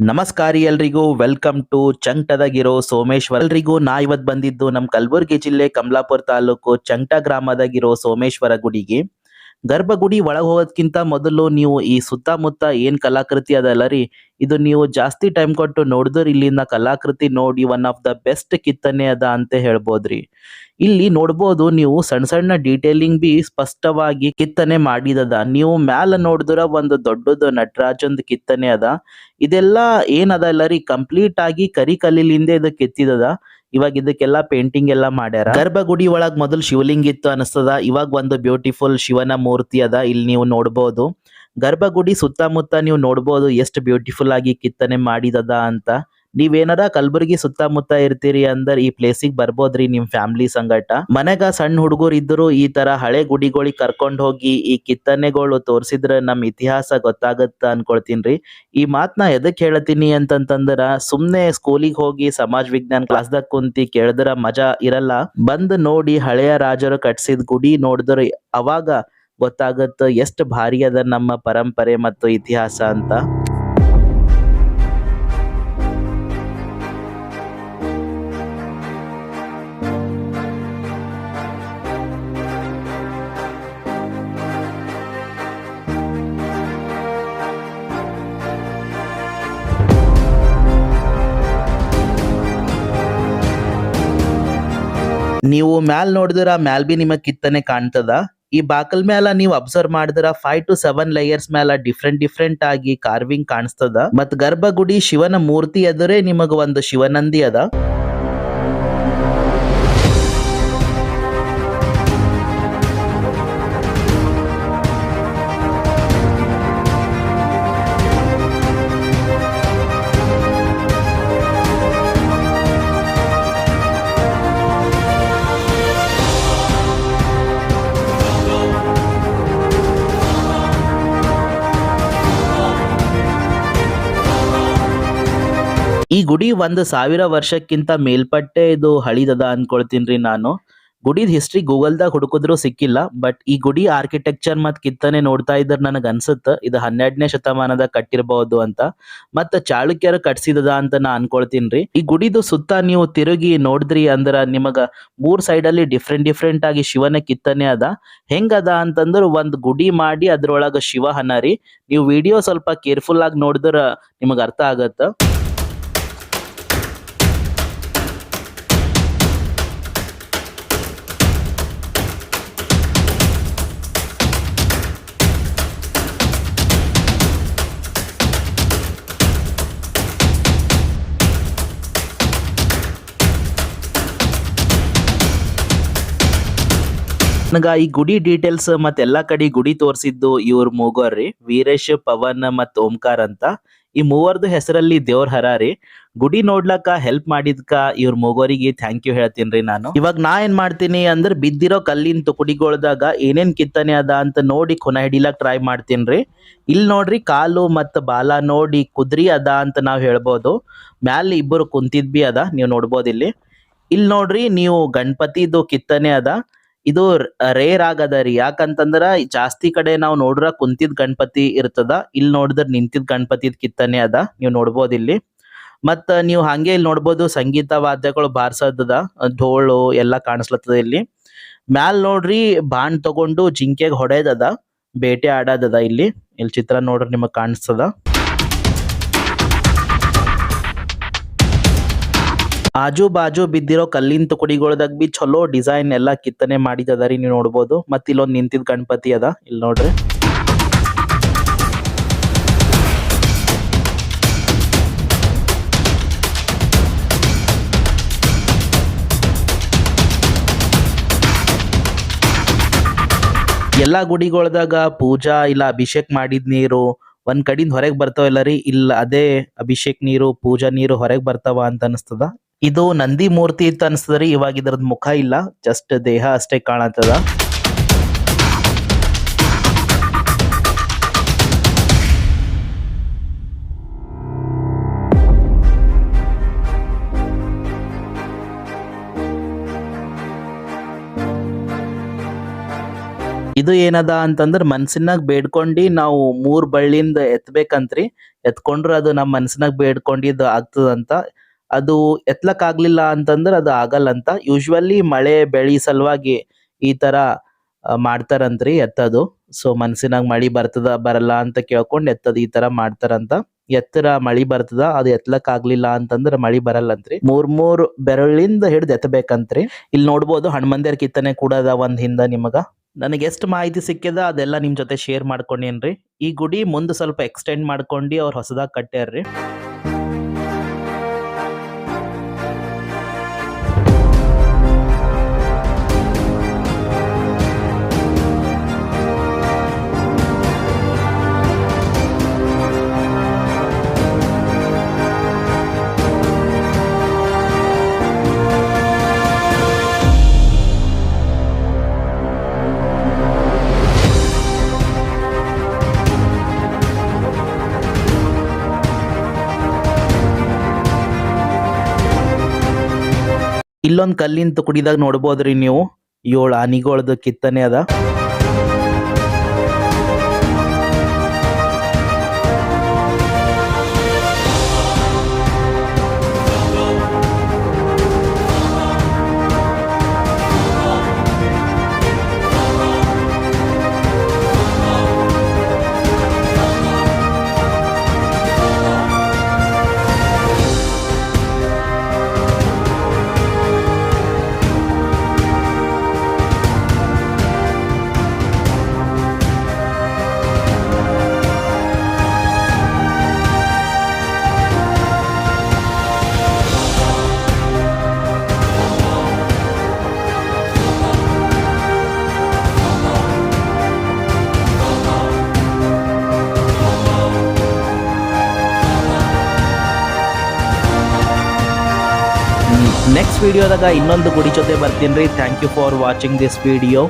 ನಮಸ್ಕಾರಿ ಎಲ್ರಿಗೂ welcome to ಚಂಕ್ಟದಾಗಿರೋ Someshwara. ಎಲ್ರಿಗೂ ನಾ ಇವತ್ ಬಂದಿದ್ದು ನಮ್ ಕಲಬುರ್ಗಿ ಜಿಲ್ಲೆ ಕಮಲಾಪುರ ತಾಲೂಕು ಚಂಕ್ಟ ಗ್ರಾಮದಾಗಿರೋ ಸೋಮೇಶ್ವರ ಗುಡಿಗೆ. ಗರ್ಭಗುಡಿ ಒಳಗೆ ಹೋಗೋದ್ಕಿಂತ ಮೊದಲು ನೀವು ಈ ಸುತ್ತಮುತ್ತ ಏನ್ ಕಲಾಕೃತಿ ಅದಲ್ಲ ರೀ, ಇದು ನೀವು ಜಾಸ್ತಿ ಟೈಮ್ ಕೊಟ್ಟು ನೋಡಿದ್ರೆ ಇಲ್ಲಿನ ಕಲಾಕೃತಿ ನೋಡಿ ಒನ್ ಆಫ್ ದ ಬೆಸ್ಟ್ ಕಿತ್ತನೆ ಅದ ಅಂತ ಹೇಳ್ಬೋದ್ರಿ. ಇಲ್ಲಿ ನೋಡ್ಬೋದು ನೀವು ಸಣ್ಣ ಸಣ್ಣ ಡೀಟೇಲಿಂಗ್ ಬಿ ಸ್ಪಷ್ಟವಾಗಿ ಕಿತ್ತನೆ ಮಾಡಿದದ. ನೀವು ಮ್ಯಾಲ ನೋಡಿದ್ರ ಒಂದು ದೊಡ್ಡದು ನಟರಾಜಂದ್ ಕಿತ್ತನೆ ಅದ. ಇದೆಲ್ಲ ಏನದಲ್ಲ ರೀ, ಕಂಪ್ಲೀಟ್ ಆಗಿ ಕರಿ ಕಲ್ಲಿಲಿಂದ ಇದು ಕೆತ್ತಿದದ. ಇವಾಗ ಇದಕ್ಕೆಲ್ಲ ಪೇಂಟಿಂಗ್ ಎಲ್ಲ ಮಾಡ್ಯಾರ. ಗರ್ಭಗುಡಿ ಒಳಗ್ ಮೊದಲು ಶಿವಲಿಂಗ ಇತ್ತು ಅನಿಸ್ತದ, ಇವಾಗ ಒಂದು ಬ್ಯೂಟಿಫುಲ್ ಶಿವನ ಮೂರ್ತಿ ಅದ ಇಲ್ಲಿ ನೀವು ನೋಡ್ಬೋದು. ಗರ್ಭಗುಡಿ ಸುತ್ತಮುತ್ತ ನೀವು ನೋಡ್ಬೋದು ಎಷ್ಟು ಬ್ಯೂಟಿಫುಲ್ ಆಗಿ ಕಿತ್ತನೆ ಮಾಡಿದದ ಅಂತ. ನೀವೇನಾರ ಕಲಬುರ್ಗಿ ಸುತ್ತಮುತ್ತ ಇರ್ತೀರಿ ಅಂದ್ರ ಈ ಪ್ಲೇಸಿಗೆ ಬರ್ಬೋದ್ರಿ ನಿಮ್ ಫ್ಯಾಮಿಲಿ ಸಂಗಟ. ಮನೆಗ ಸಣ್ಣ ಹುಡುಗರು ಇದ್ರು ಈ ತರ ಹಳೆ ಗುಡಿಗಳಿಗೆ ಕರ್ಕೊಂಡ್ ಹೋಗಿ ಈ ಕಿತ್ತನೆಗಳು ತೋರ್ಸಿದ್ರ ನಮ್ ಇತಿಹಾಸ ಗೊತ್ತಾಗತ್ತ ಅನ್ಕೊಳ್ತೀನ್ರಿ. ಈ ಮಾತ್ನ ಎದಕ್ ಹೇಳತೀನಿ ಅಂತಂತಂದ್ರ, ಸುಮ್ನೆ ಸ್ಕೂಲಿಗೆ ಹೋಗಿ ಸಮಾಜ ವಿಜ್ಞಾನ ಕ್ಲಾಸ್ದಾಗ ಕುಂತಿ ಕೇಳಿದ್ರ ಮಜಾ ಇರಲ್ಲ. ಬಂದ್ ನೋಡಿ ಹಳೆಯ ರಾಜರು ಕಟ್ಸಿದ ಗುಡಿ ನೋಡಿದ್ರ ಅವಾಗ ಗೊತ್ತಾಗತ್ತ ಎಷ್ಟು ಭಾರಿ ಅದ ನಮ್ಮ ಪರಂಪರೆ ಮತ್ತು ಇತಿಹಾಸ ಅಂತ. ನೀವು ಮ್ಯಾಲ್ ನೋಡಿದ್ರ ಮ್ಯಾಲ್ ಬಿ ನಿಮಗ್ ಕಿತ್ತನೆ ಕಾಣ್ತದ. ಈ ಬಾಕಲ್ ಮ್ಯಾಲ ನೀವು ಅಬ್ಸರ್ವ್ ಮಾಡಿದ್ರ 5 to 7 ಲೇಯರ್ಸ್ ಮ್ಯಾಲ ಡಿಫ್ರೆಂಟ್ ಆಗಿ ಕಾರ್ವಿಂಗ್ ಕಾಣಿಸ್ತದ. ಮತ್ ಗರ್ಭಗುಡಿ ಶಿವನ ಮೂರ್ತಿ ಎದುರೇ ನಿಮಗ ಒಂದು ಶಿವನಂದಿ ಅದ. ಈ ಗುಡಿ 1,000 ವರ್ಷಕ್ಕಿಂತ ಮೇಲ್ಪಟ್ಟೆ ಇದು ಹಳಿದದ ಅನ್ಕೊಳ್ತೀನ್ರಿ ನಾನು. ಗುಡಿದ ಹಿಸ್ಟ್ರಿ ಗೂಗಲ್ದಾಗ ಹುಡುಕಿದ್ರು ಸಿಕ್ಕಿಲ್ಲ. ಬಟ್ ಈ ಗುಡಿ ಆರ್ಕಿಟೆಕ್ಚರ್ ಮತ್ ಕಿತ್ತನೆ ನೋಡ್ತಾ ಇದ್ರ ನನಗ್ ಅನ್ಸುತ್ತ ಇದು 12ನೇ ಶತಮಾನದ ಕಟ್ಟಿರಬಹುದು ಅಂತ. ಮತ್ತ ಚಾಳುಕ್ಯರು ಕಟ್ಸಿದದ ಅಂತ ನಾ ಅನ್ಕೊಳ್ತೀನ್ರಿ. ಈ ಗುಡಿದು ಸುತ್ತ ನೀವು ತಿರುಗಿ ನೋಡಿದ್ರಿ ಅಂದ್ರ ನಿಮಗ 3 ಸೈಡ್ ಅಲ್ಲಿ ಡಿಫ್ರೆಂಟ್ ಆಗಿ ಶಿವನ ಕಿತ್ತನೆ ಅದ. ಹೆಂಗದ ಅಂತಂದ್ರ ಒಂದ್ ಗುಡಿ ಮಾಡಿ ಅದ್ರೊಳಗ ಶಿವ ಹನರಿ. ನೀವು ವಿಡಿಯೋ ಸ್ವಲ್ಪ ಕೇರ್ಫುಲ್ ಆಗಿ ನೋಡಿದ್ರ ನಿಮಗ ಅರ್ಥ ಆಗತ್ತ. ನನಗ ಈ ಗುಡಿ ಡೀಟೇಲ್ಸ್ ಮತ್ತೆ ಎಲ್ಲಾ ಕಡೆ ಗುಡಿ ತೋರ್ಸಿದ್ದು ಇವ್ರ ಮೂಗೋರ್ರಿ, ವೀರೇಶ್, ಪವನ್ ಮತ್ ಓಂಕಾರ ಅಂತ. ಈ ಮೂವರ್ದು ಹೆಸರಲ್ಲಿ ದೇವ್ರ ಹರಾರಿ. ಗುಡಿ ನೋಡ್ಲಕ್ಕ ಹೆಲ್ಪ್ ಮಾಡಿದ್ಕ ಇವ್ರ ಮೂಗೋರಿಗೆ ಥ್ಯಾಂಕ್ ಯು ಹೇಳ್ತೀನ್ರಿ ನಾನು. ಇವಾಗ ನಾ ಏನ್ ಮಾಡ್ತೀನಿ ಅಂದ್ರ ಬಿದ್ದಿರೋ ಕಲ್ಲಿನ ತುಕಡಿಗೊಳ್ದಾಗ ಏನೇನ್ ಕಿತ್ತನೆ ಅದ ಅಂತ ನೋಡಿ ಕೊನ ಹಿಡಿಲಕ್ ಟ್ರೈ ಮಾಡ್ತೀನ್ರಿ. ಇಲ್ಲಿ ನೋಡ್ರಿ ಕಾಲು ಮತ್ತ ಬಾಲ ನೋಡಿ ಕುದ್ರಿ ಅದ ಅಂತ ನಾವ್ ಹೇಳ್ಬೋದು. ಮ್ಯಾಲ ಇಬ್ಬರು ಕುಂತಿದ್ ಬಿ ಅದ, ನೀವ್ ನೋಡ್ಬೋದು ಇಲ್ಲಿ. ಇಲ್ಲಿ ನೋಡ್ರಿ ನೀವು ಗಣಪತಿದು ಕಿತ್ತನೆ ಅದ. ಇದು ರೇರ್ ಆಗದ ರೀ, ಯಾಕಂತಂದ್ರ ಜಾಸ್ತಿ ಕಡೆ ನಾವು ನೋಡ್ರ ಕುಂತಿದ್ ಗಣಪತಿ ಇರ್ತದ. ಇಲ್ಲಿ ನೋಡಿದ್ರ ನಿಂತಿದ್ ಗಣಪತಿದ್ ಕಿತ್ತನೆ ಅದ, ನೀವು ನೋಡ್ಬೋದು ಇಲ್ಲಿ. ಮತ್ತ ನೀವು ಹಂಗೆ ಇಲ್ಲಿ ನೋಡ್ಬೋದು ಸಂಗೀತ ವಾದ್ಯಗಳು ಬಾರ್ಸದದ, ಢೋಳು ಎಲ್ಲಾ ಕಾಣಿಸ್ಲತ್ತದ ಇಲ್ಲಿ. ಮ್ಯಾಲ್ ನೋಡ್ರಿ ಬಾಣ್ ತಗೊಂಡು ಜಿಂಕೆಗ್ ಹೊಡೆದದ, ಬೇಟೆ ಆಡೋದದ ಇಲ್ಲಿ. ಇಲ್ಲಿ ಚಿತ್ರ ನೋಡ್ರಿ ನಿಮಗ್ ಕಾಣಿಸ್ತದ. ಆಜು ಬಾಜು ಬಿದ್ದಿರೋ ಕಲ್ಲಿನ ತುಕಡಿಗೊಳದಾಗ ಬಿ ಚಲೋ ಡಿಸೈನ್ ಎಲ್ಲಾ ಕಿತ್ತನೆ ಮಾಡಿದದ ರೀ, ನೀವು ನೋಡ್ಬೋದು. ಮತ್ ಇಲ್ಲೊಂದ್ ನಿಂತಿದ್ ಗಣಪತಿ ಅದ, ಇಲ್ಲಿ ನೋಡ್ರಿ. ಎಲ್ಲಾ ಗುಡಿಗೊಳದಾಗ ಪೂಜಾ ಇಲ್ಲ ಅಭಿಷೇಕ್ ಮಾಡಿದ ನೀರು ಒಂದ್ ಕಡಿಂದ ಹೊರಗೆ ಬರ್ತಾವಲ್ಲ ರೀ, ಇಲ್ಲ ಅದೇ ಅಭಿಷೇಕ್ ನೀರು ಪೂಜಾ ನೀರು ಹೊರಗೆ ಬರ್ತಾವ ಅಂತ ಅನಿಸ್ತದ. ಇದು ನಂದಿ ಮೂರ್ತಿ ಇತ್ತು ಅನಿಸ್ತದ್ರಿ. ಇವಾಗ ಇದ್ರದ್ ಮುಖ ಇಲ್ಲ, ಜಸ್ಟ್ ದೇಹ ಅಷ್ಟೇ ಕಾಣತ್ತದ. ಇದು ಏನದ ಅಂತಂದ್ರ ಮನ್ಸಿನಾಗ ಬೇಡ್ಕೊಂಡಿ ನಾವು 3 ಬಳ್ಳಿಂದ ಎತ್ತಬೇಕಂತ್ರಿ. ಎತ್ಕೊಂಡ್ರ ಅದು ನಮ್ಮ ಮನ್ಸಿನಾಗ ಬೇಡ್ಕೊಂಡಿದ್ದು ಆಗ್ತದಂತ. ಅದು ಎತ್ತಲಕ್ ಆಗ್ಲಿಲ್ಲ ಅಂತಂದ್ರ ಅದು ಆಗಲ್ಲಂತ. ಯೂಶುವಲಿ ಮಳೆ ಬೆಳಿ ಸಲುವಾಗಿ ಈ ತರ ಮಾಡ್ತಾರಂತ್ರಿ ಎತ್ತದು. ಸೊ ಮನ್ಸಿನಾಗ ಮಳಿ ಬರ್ತದ ಬರಲ್ಲ ಅಂತ ಕೇಳ್ಕೊಂಡ್ ಎತ್ತದ ಈ ತರ ಮಾಡ್ತಾರಂತ. ಎತ್ತರ ಮಳಿ ಬರ್ತದ ಅದು ಎತ್ತಲಕ್ ಆಗ್ಲಿಲ್ಲ ಅಂತಂದ್ರ ಮಳಿ ಬರಲ್ಲಂತ್ರಿ. 3 ಬೆರಳಿಂದ ಹಿಡ್ದು ಎತ್ತಬೇಕಂತ್ರಿ. ಇಲ್ಲಿ ನೋಡ್ಬೋದು ಹನುಮಂದಿರ ಕಿತ್ತನೆ ಕೂಡ ಅದ ಒಂದ್ ಹಿಂದ ನಿಮಗ. ನನಗೆ ಎಷ್ಟು ಮಾಹಿತಿ ಸಿಕ್ಕಿದ ಅದೆಲ್ಲ ನಿಮ್ ಜೊತೆ ಶೇರ್ ಮಾಡ್ಕೊಂಡೇನ್ರಿ. ಈ ಗುಡಿ ಮುಂದೆ ಸ್ವಲ್ಪ ಎಕ್ಸ್ಟೆಂಡ್ ಮಾಡ್ಕೊಂಡು ಅವ್ರು ಹೊಸದಾಗಿ ಕಟ್ಟ್ಯಾರ್ರಿ. ಇಲ್ಲೊಂದ್ ಕಲ್ಲಿನ ತುಕಡಿದಾಗ ನೋಡ್ಬೋದ್ರಿ ನೀವು 7 ಆನಿಗಳದ್ದು ಕಿತ್ತನೆ ಅದ. ನೆಕ್ಸ್ಟ್ ವಿಡಿಯೋದಾಗ ಇನ್ನೊಂದು ಗುಡಿ ಜೊತೆ ಬರ್ತೀನಿ. Thank you for watching this video.